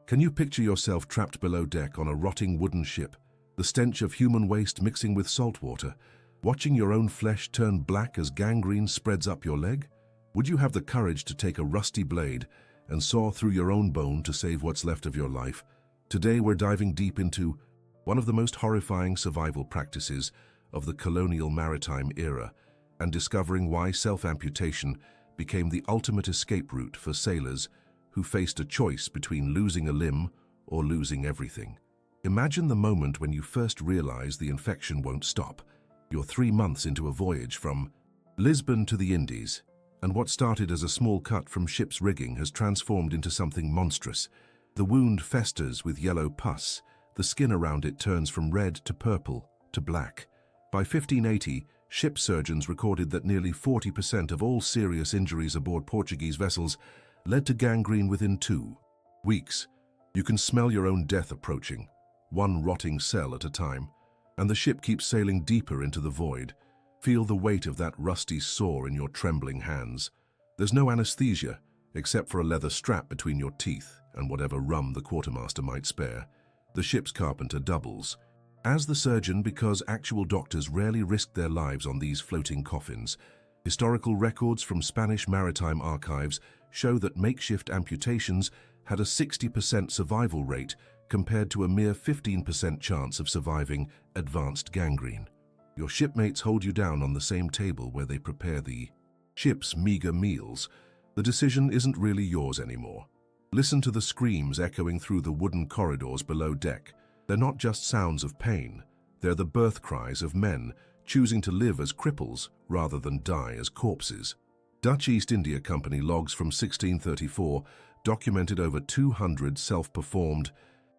Can you picture yourself trapped below deck on a rotting wooden ship, the stench of human waste mixing with salt water, watching your own flesh turn black as gangrene spreads up your leg? Would you have the courage to take a rusty blade and saw through your own bone to save what's left of your life? Today we're diving deep into one of the most horrifying survival practices of the colonial maritime era and discovering why self-amputation became the ultimate escape route for sailors who faced a choice between losing a limb or losing everything. Imagine the moment when you first realize the infection won't stop. You're 3 months into a voyage from Lisbon to the Indies, and what started as a small cut from ship's rigging has transformed into something monstrous. The wound festers with yellow pus. The skin around it turns from red to purple to black. By 1580, ship surgeons recorded that nearly 40% of all serious injuries aboard Portuguese vessels led to gangrene within 2 weeks. You can smell your own death approaching, one rotting cell at a time, and the ship keeps sailing deeper into the void. Feel the weight of that rusty saw in your trembling hands. There's no anesthesia, except for a leather strap between your teeth and whatever rum the quartermaster might spare. The ship's carpenter doubles as the surgeon because actual doctors rarely risked their lives on these floating coffins. Historical records from Spanish maritime archives show that makeshift amputations had a 60% survival rate compared to a mere 15% chance of surviving advanced gangrene. Your shipmates hold you down on the same table where they prepare the ship's meager meals. The decision isn't really yours anymore. Listen to the screams echoing through the wooden corridors below deck. They're not just sounds of pain. They're the birth cries of men choosing to live as cripples rather than die as corpses. Dutch East India Company logs from 1634 documented over 200 self-performed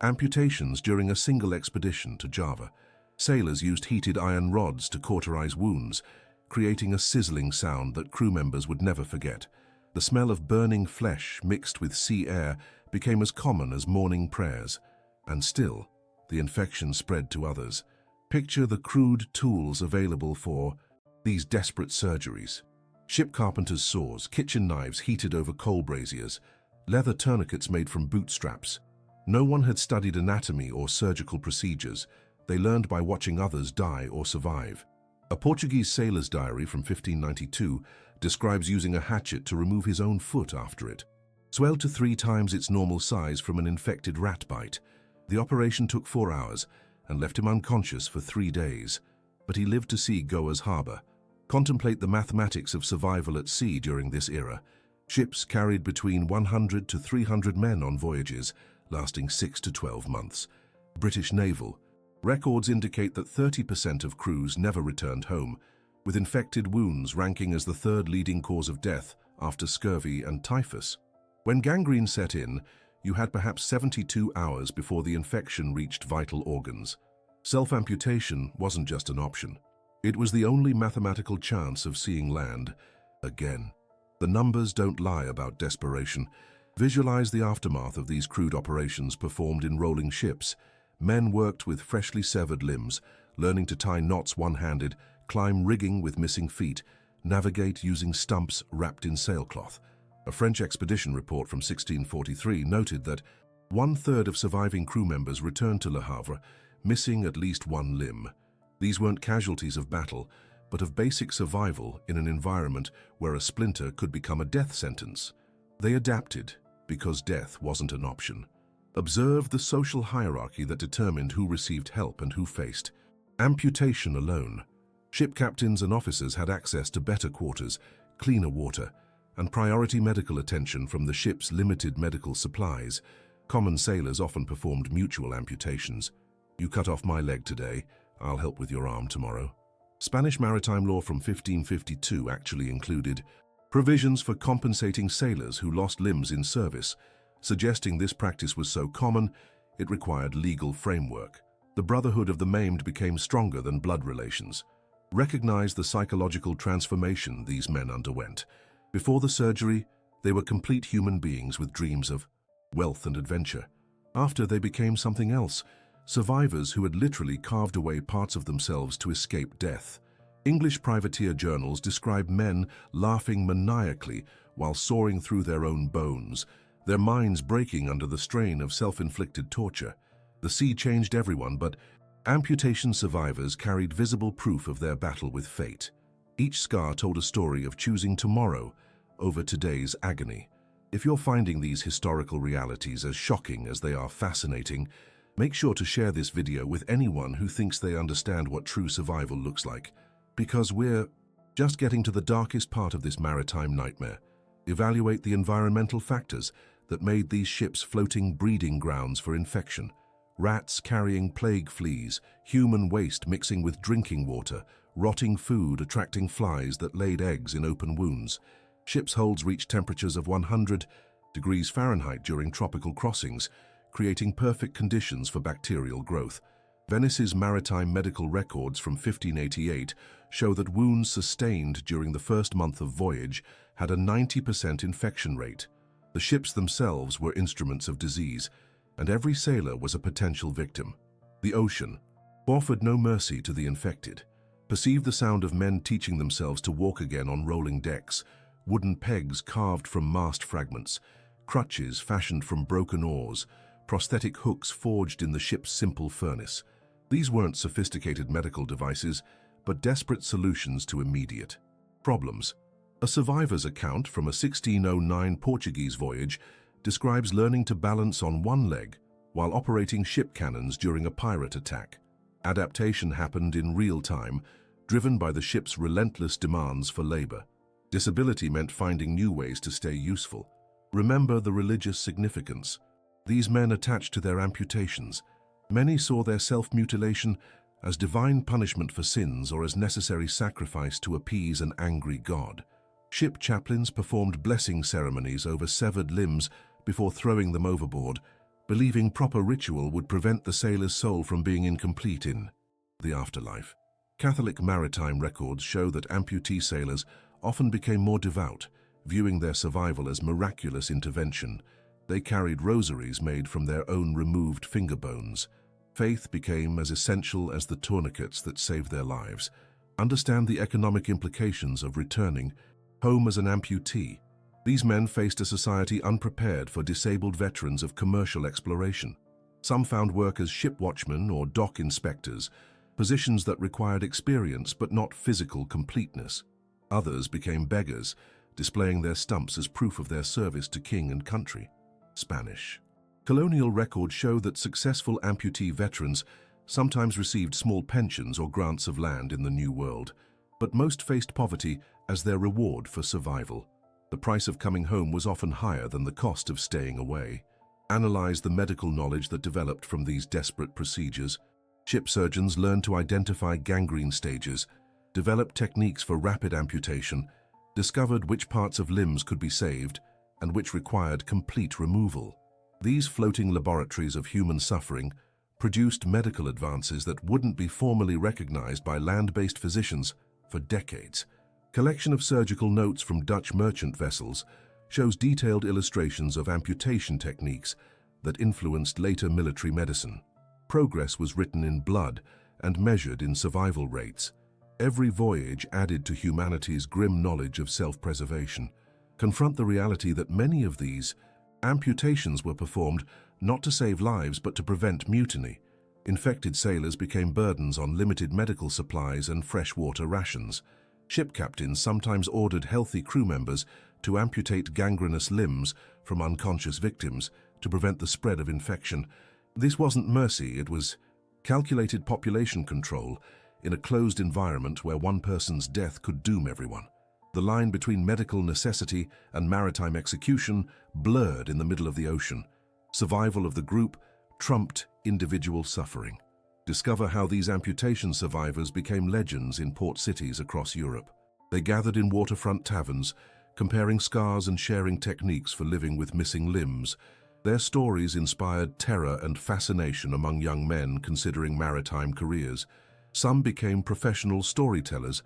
amputations during a single expedition to Java. Sailors used heated iron rods to cauterize wounds, creating a sizzling sound that crew members would never forget. The smell of burning flesh mixed with sea air became as common as morning prayers. And still, the infection spread to others. Picture the crude tools available for these desperate surgeries. Ship carpenters' saws, kitchen knives heated over coal braziers, leather tourniquets made from bootstraps. No one had studied anatomy or surgical procedures. They learned by watching others die or survive. A Portuguese sailor's diary from 1592 describes using a hatchet to remove his own foot after it. Swelled to 3 times its normal size from an infected rat bite. The operation took 4 hours and left him unconscious for 3 days, but he lived to see Goa's harbor. Contemplate the mathematics of survival at sea during this era. Ships carried between 100 to 300 men on voyages, lasting 6 to 12 months. British Naval. Records indicate that 30% of crews never returned home, with infected wounds ranking as the 3rd leading cause of death after scurvy and typhus. When gangrene set in, you had perhaps 72 hours before the infection reached vital organs. Self-amputation wasn't just an option. It was the only mathematical chance of seeing land again. The numbers don't lie about desperation. Visualize the aftermath of these crude operations performed in rolling ships. Men worked with freshly severed limbs, learning to tie knots one-handed, climb rigging with missing feet, navigate using stumps wrapped in sailcloth. A French expedition report from 1643 noted that 1/3 of surviving crew members returned to Le Havre, missing at least one limb. These weren't casualties of battle, but of basic survival in an environment where a splinter could become a death sentence. They adapted because death wasn't an option. Observe the social hierarchy that determined who received help and who faced amputation alone. Ship captains and officers had access to better quarters, cleaner water, and priority medical attention from the ship's limited medical supplies. Common sailors often performed mutual amputations. You cut off my leg today, I'll help with your arm tomorrow. Spanish maritime law from 1552 actually included provisions for compensating sailors who lost limbs in service, suggesting this practice was so common, it required legal framework. The brotherhood of the maimed became stronger than blood relations. Recognize the psychological transformation these men underwent. Before the surgery, they were complete human beings with dreams of wealth and adventure. After, they became something else, survivors who had literally carved away parts of themselves to escape death. English privateer journals describe men laughing maniacally while sawing through their own bones. their minds breaking under the strain of self-inflicted torture. The sea changed everyone, but amputation survivors carried visible proof of their battle with fate. Each scar told a story of choosing tomorrow over today's agony. If you're finding these historical realities as shocking as they are fascinating, make sure to share this video with anyone who thinks they understand what true survival looks like, because we're just getting to the darkest part of this maritime nightmare. Evaluate the environmental factors that made these ships floating breeding grounds for infection. Rats carrying plague fleas, human waste mixing with drinking water, rotting food attracting flies that laid eggs in open wounds. Ships' holds reached temperatures of 100 degrees Fahrenheit during tropical crossings, creating perfect conditions for bacterial growth. Venice's maritime medical records from 1588 show that wounds sustained during the first month of voyage had a 90% infection rate. The ships themselves were instruments of disease, and every sailor was a potential victim. The ocean offered no mercy to the infected. Perceive the sound of men teaching themselves to walk again on rolling decks, wooden pegs carved from mast fragments, crutches fashioned from broken oars, prosthetic hooks forged in the ship's simple furnace. These weren't sophisticated medical devices, but desperate solutions to immediate problems. A survivor's account from a 1609 Portuguese voyage describes learning to balance on one leg while operating ship cannons during a pirate attack. Adaptation happened in real time, driven by the ship's relentless demands for labor. Disability meant finding new ways to stay useful. Remember the religious significance. These men attached to their amputations. Many saw their self-mutilation as divine punishment for sins or as necessary sacrifice to appease an angry god. Ship chaplains performed blessing ceremonies over severed limbs before throwing them overboard, believing proper ritual would prevent the sailor's soul from being incomplete in the afterlife. Catholic maritime records show that amputee sailors often became more devout, viewing their survival as miraculous intervention. They carried rosaries made from their own removed finger bones. Faith became as essential as the tourniquets that saved their lives. Understand the economic implications of returning home as an amputee. These men faced a society unprepared for disabled veterans of commercial exploration. Some found work as ship watchmen or dock inspectors, positions that required experience but not physical completeness. Others became beggars, displaying their stumps as proof of their service to king and country. Spanish. Colonial records show that successful amputee veterans sometimes received small pensions or grants of land in the New World, but most faced poverty as their reward for survival. The price of coming home was often higher than the cost of staying away. Analyze the medical knowledge that developed from these desperate procedures. Ship surgeons learned to identify gangrene stages, developed techniques for rapid amputation, discovered which parts of limbs could be saved and which required complete removal. These floating laboratories of human suffering produced medical advances that wouldn't be formally recognized by land-based physicians for decades. Collection of surgical notes from Dutch merchant vessels shows detailed illustrations of amputation techniques that influenced later military medicine. Progress was written in blood and measured in survival rates. Every voyage added to humanity's grim knowledge of self-preservation. Confront the reality that many of these amputations were performed not to save lives but to prevent mutiny. Infected sailors became burdens on limited medical supplies and freshwater rations. Ship captains sometimes ordered healthy crew members to amputate gangrenous limbs from unconscious victims to prevent the spread of infection. This wasn't mercy, it was calculated population control in a closed environment where one person's death could doom everyone. The line between medical necessity and maritime execution blurred in the middle of the ocean. Survival of the group trumped individual suffering. Discover how these amputation survivors became legends in port cities across Europe. They gathered in waterfront taverns, comparing scars and sharing techniques for living with missing limbs. Their stories inspired terror and fascination among young men considering maritime careers. Some became professional storytellers,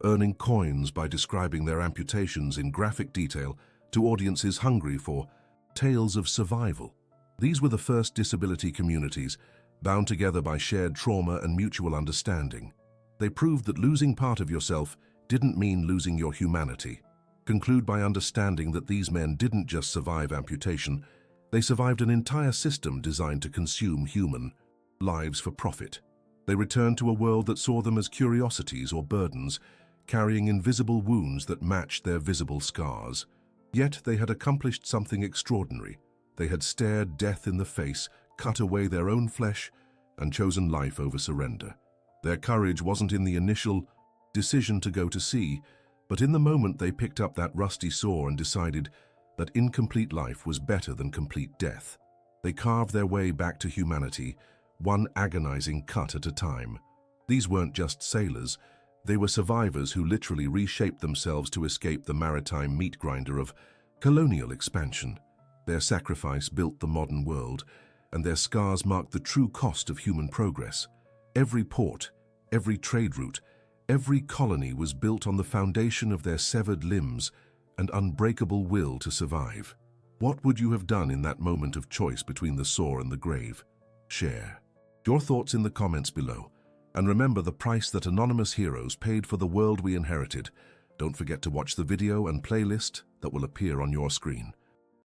earning coins by describing their amputations in graphic detail to audiences hungry for tales of survival. These were the first disability communities, bound together by shared trauma and mutual understanding. They proved that losing part of yourself didn't mean losing your humanity. Conclude by understanding that these men didn't just survive amputation, they survived an entire system designed to consume human lives for profit. They returned to a world that saw them as curiosities or burdens, carrying invisible wounds that matched their visible scars. Yet they had accomplished something extraordinary. They had stared death in the face, cut away their own flesh, and chosen life over surrender. Their courage wasn't in the initial decision to go to sea, but in the moment they picked up that rusty saw and decided that incomplete life was better than complete death. They carved their way back to humanity, one agonizing cut at a time. These weren't just sailors, they were survivors who literally reshaped themselves to escape the maritime meat grinder of colonial expansion. Their sacrifice built the modern world, and their scars marked the true cost of human progress. Every port, every trade route, every colony was built on the foundation of their severed limbs and unbreakable will to survive. What would you have done in that moment of choice between the saw and the grave? Share your thoughts in the comments below. And remember the price that anonymous heroes paid for the world we inherited. Don't forget to watch the video and playlist that will appear on your screen.